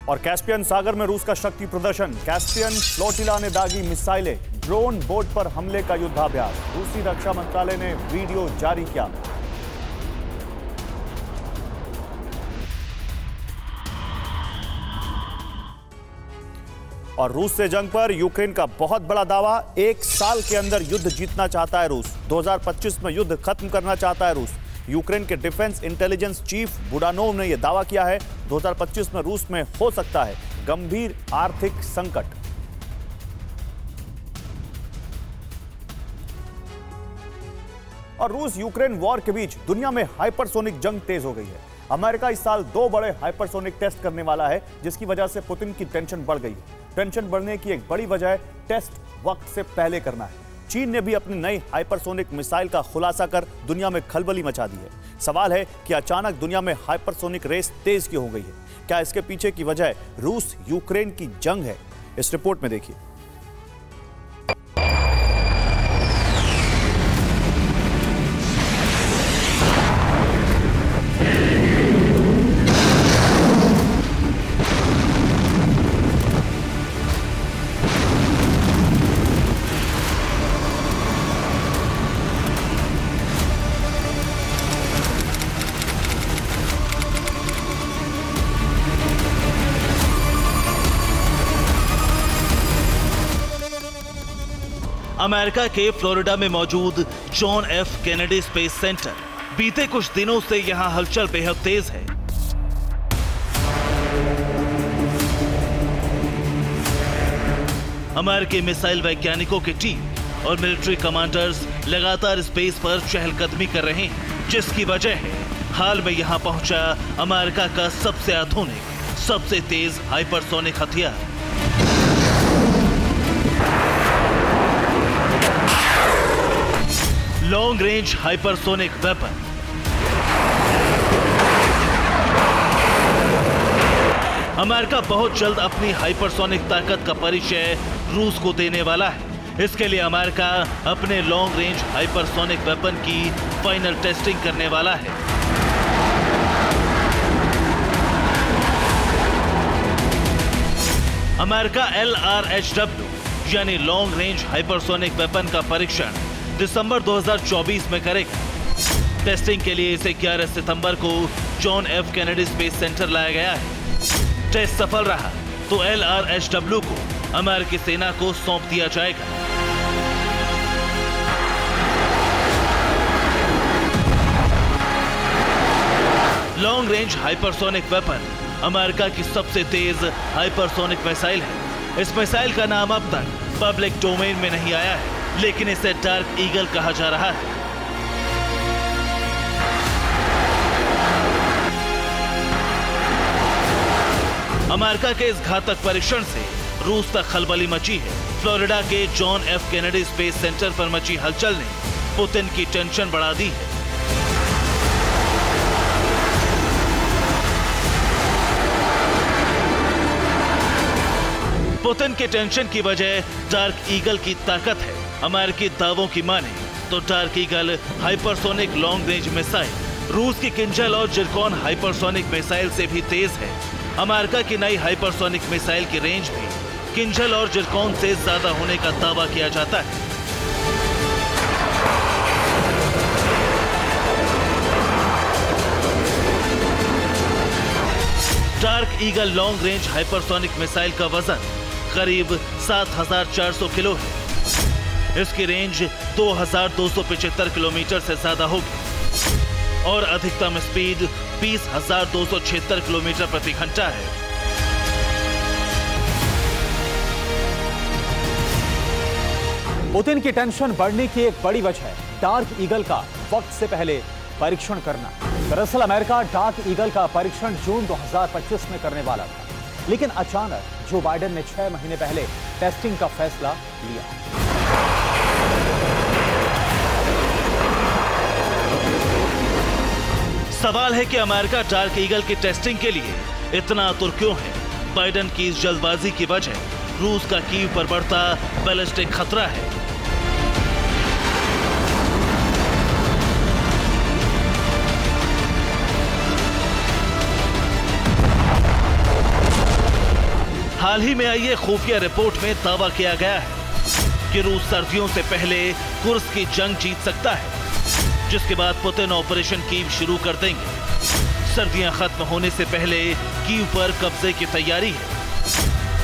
और कैस्पियन सागर में रूस का शक्ति प्रदर्शन। कैस्पियन फ्लोटिला ने दागी मिसाइलें। ड्रोन बोट पर हमले का युद्धाभ्यास। रूसी रक्षा मंत्रालय ने वीडियो जारी किया। और रूस से जंग पर यूक्रेन का बहुत बड़ा दावा। 1 साल के अंदर युद्ध जीतना चाहता है रूस। 2025 में युद्ध खत्म करना चाहता है रूस। यूक्रेन के डिफेंस इंटेलिजेंस चीफ बुडानोव ने यह दावा किया है। 2025 में रूस में हो सकता है गंभीर आर्थिक संकट। और रूस यूक्रेन वॉर के बीच दुनिया में हाइपरसोनिक जंग तेज हो गई है। अमेरिका इस साल 2 बड़े हाइपरसोनिक टेस्ट करने वाला है, जिसकी वजह से पुतिन की टेंशन बढ़ गई है। टेंशन बढ़ने की एक बड़ी वजह टेस्ट वक्त से पहले करना है। चीन ने भी अपनी नई हाइपरसोनिक मिसाइल का खुलासा कर दुनिया में खलबली मचा दी है। सवाल है कि अचानक दुनिया में हाइपरसोनिक रेस तेज क्यों हो गई है? क्या इसके पीछे की वजह रूस यूक्रेन की जंग है? इस रिपोर्ट में देखिए। अमेरिका के फ्लोरिडा में मौजूद John F Kennedy space centre. बीते कुछ दिनों से यहां हलचल बेहद तेज है। अमेरिकी मिसाइल वैज्ञानिकों की टीम और मिलिट्री कमांडर्स लगातार स्पेस पर चहलकदमी कर रहे हैं, जिसकी वजह है हाल में यहां पहुंचा अमेरिका का सबसे आधुनिक, सबसे तेज हाइपरसोनिक हथियार। Long range hypersonic weapon. America बहुत जल्द अपनी हाइपरसोनिक ताकत का परिचय रूस को देने वाला है। इसके लिए अमेरिका अपने लॉन्ग रेंज हाइपरसोनिक वेपन की फाइनल टेस्टिंग करने वाला है। अमेरिका LRHW यानी लॉन्ग रेंज हाइपरसोनिक वेपन का परीक्षण दिसंबर 2024 में करेगा। टेस्टिंग के लिए इसे 11 सितंबर को John F Kennedy space centre लाया गया है। टेस्ट सफल रहा तो LRHW को अमेरिकी सेना को सौंप दिया जाएगा। Long range hypersonic weapon America की सबसे तेज हाइपरसोनिक मिसाइल है। इस मिसाइल का नाम अब तक पब्लिक डोमेन में नहीं आया है, लेकिन इसे डार्क ईगल कहा जा रहा है। अमेरिका के इस घातक परीक्षण से रूस तक खलबली मची है। फ्लोरिडा के John F Kennedy space centre पर मची हलचल ने पुतिन की टेंशन बढ़ा दी है। पुतिन के टेंशन की वजह डार्क ईगल की ताकत है। अमेरिकी दावों की माने तो dark eagle hypersonic long range missile रूस की किंजल और जिरकॉन हाइपरसोनिक मिसाइल से भी तेज है। अमेरिका की नई हाइपरसोनिक मिसाइल की रेंज भी किंजल और जिरकॉन से ज्यादा होने का दावा किया जाता है। Dark eagle long range hypersonic missile का वजन करीब 7400 किलो है। इसकी रेंज 2275 किलोमीटर से ज्यादा होगी और अधिकतम स्पीड 20,276 किलोमीटर प्रति घंटा है। पुतिन की टेंशन बढ़ने की एक बड़ी वजह डार्क ईगल का वक्त से पहले परीक्षण करना। दरअसल अमेरिका डार्क ईगल का परीक्षण जून 2025 में करने वाला था, लेकिन अचानक जो बाइडेन ने 6 महीने पहले टेस्टिंग का फैसला लिया। सवाल है कि अमेरिका डार्क ईगल की टेस्टिंग के लिए इतना आतुर क्यों है? बाइडेन की इस जल्दबाजी की वजह रूस का कीव पर बढ़ता बैलिस्टिक खतरा है। हाल ही में आई खुफिया रिपोर्ट में दावा किया गया है कि रूस सर्दियों से पहले कुर्स्क की जंग जीत सकता है, जिसके बाद पुतिन ऑपरेशन कीव शुरू कर देंगे। सर्दियां खत्म होने से पहले कीव पर कब्जे की तैयारी है।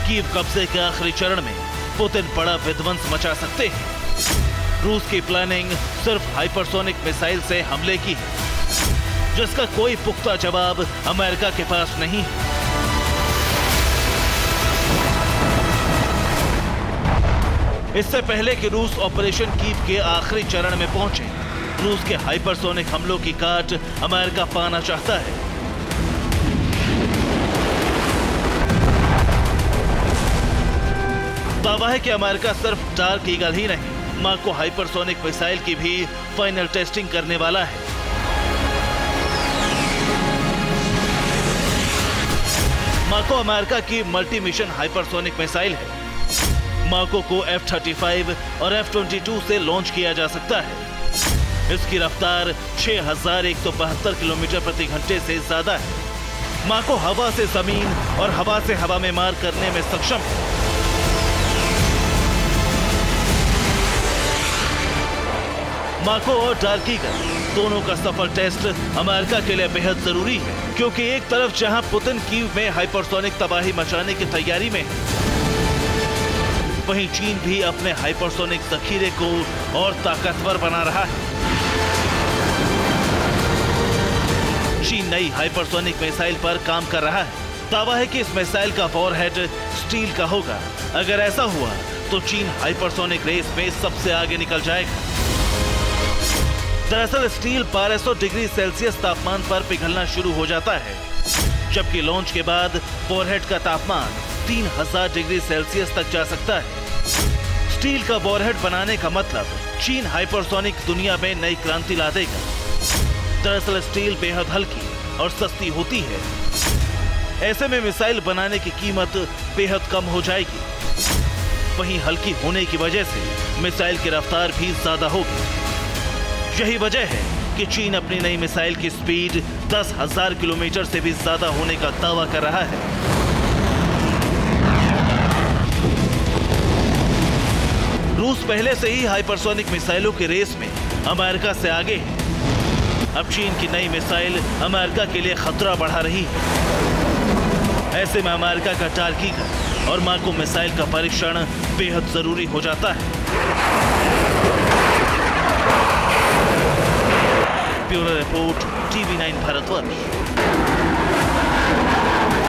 कीव कब्जे के आखिरी चरण में पुतिन बड़ा विध्वंस मचा सकते हैं। रूस की प्लानिंग सिर्फ हाइपरसोनिक मिसाइल से हमले की है, जिसका कोई पुख्ता जवाब अमेरिका के पास नहीं है। इससे पहले कि रूस ऑपरेशन कीव के आखिरी चरण में पहुंचे, रूस के हाइपरसोनिक हमलों की काट अमेरिका पाना चाहता है। दावा है कि अमेरिका सिर्फ डार्क ईगल ही नहीं, माको हाइपरसोनिक मिसाइल की भी फाइनल टेस्टिंग करने वाला है। माको अमेरिका की मल्टी मिशन हाइपरसोनिक मिसाइल है। माको को F-35 और F-22 से लॉन्च किया जा सकता है। इसकी रफ्तार 6172 किलोमीटर प्रति घंटे से ज्यादा है। माको हवा से जमीन और हवा से हवा में मार करने में सक्षम है। माको और डार्क ईगल दोनों का सफल टेस्ट अमेरिका के लिए बेहद जरूरी है, क्योंकि एक तरफ जहां पुतिन कीव में हाइपरसोनिक तबाही मचाने की तैयारी में है, वहीं चीन भी अपने हाइपरसोनिक जखीरे को और ताकतवर बना रहा है। चीन नई हाइपरसोनिक मिसाइल पर काम कर रहा है। दावा है कि इस मिसाइल का वॉरहेड स्टील का होगा। अगर ऐसा हुआ तो चीन हाइपरसोनिक रेस में सबसे आगे निकल जाएगा। दरअसल स्टील 1200 डिग्री सेल्सियस तापमान पर पिघलना शुरू हो जाता है, जबकि लॉन्च के बाद वॉरहेड का तापमान 3000 डिग्री सेल्सियस तक जा सकता है। स्टील का वॉरहेड बनाने का मतलब चीन हाइपरसोनिक दुनिया में नई क्रांति ला देगा। दरअसल स्टील बेहद हल्की और सस्ती होती है, ऐसे में मिसाइल बनाने की कीमत बेहद कम हो जाएगी। वहीं हल्की होने की वजह से मिसाइल की रफ्तार भी ज्यादा होगी। यही वजह है कि चीन अपनी नई मिसाइल की स्पीड 10,000 किलोमीटर से भी ज्यादा होने का दावा कर रहा है। रूस पहले से ही हाइपरसोनिक मिसाइलों की रेस में अमेरिका से आगे है। अब चीन की नई मिसाइल अमेरिका के लिए खतरा बढ़ा रही है। ऐसे में अमेरिका का डार्क ईगल और माको मिसाइल का परीक्षण बेहद जरूरी हो जाता है। Bureau report, TV9 Bharatvarsh.